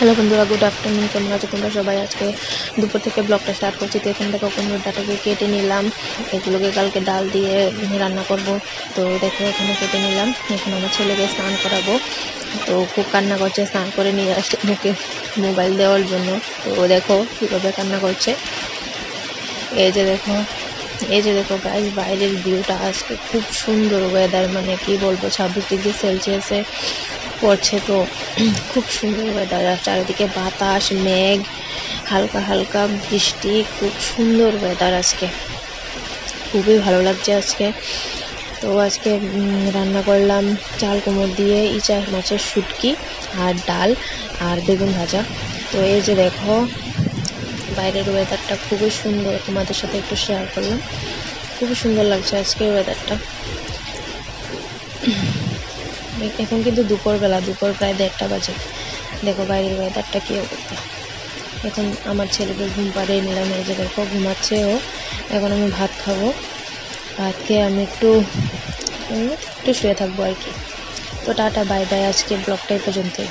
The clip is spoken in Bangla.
হ্যালো বন্ধুরা, গুড আফটারনুন। কেমন আছো তোমরা সবাই? আজকে দুপুর থেকে ব্লগটা স্টার্ট করছি। তো এখান থেকে কুমড়োর ডাঁটাকে কেটে নিলাম, এগুলোকে কালকে ডাল দিয়ে রান্না করব। তো দেখো এখানে কেটে নিলাম। এখন আমার ছেলেকে স্নান করাবো। তো খুব কান্না করছে, স্নান করে নিয়ে আসলে মুখে মোবাইল দেওয়ার জন্য। তো দেখো কীভাবে কান্না করছে। এই যে দেখো, এই যে দেখো গাইস, বাইরের ভিউটা আজকে খুব সুন্দর ওয়েদার, মানে কি বলবো, 26 ডিগ্রি সেলসিয়াসে পড়ছে। তো খুব সুন্দর ওয়েদার, চারিদিকে বাতাস, মেঘ, হালকা হালকা বৃষ্টি, খুব সুন্দর ওয়েদার আজকে, খুবই ভালো লাগছে আজকে। তো আজকে রান্না করলাম চাল কুমড়ো দিয়ে ইচা মাছের শুটকি আর ডাল আর বেগুন ভাজা। তো এই যে দেখো বাইরের ওয়েদারটা খুবই সুন্দর, তোমাদের সাথে একটু শেয়ার করলাম। খুবই সুন্দর লাগছে আজকের ওয়েদারটা। এখন কিন্তু দুপুরবেলা, দুপুর প্রায় 1:30 বাজে। দেখো বাইরের ওয়েদারটা কী অবস্থা। এখন আমার ছেলেকে ঘুম পাড়িয়ে নিলাম। এই যে দেখো ঘুমাচ্ছে ও। এখন আমি ভাত খাবো, ভাত খেয়ে আমি একটু শুয়ে থাকবো আর কি। তো টাটা, বাই বাই, আজকে ব্লগটা এই পর্যন্তই।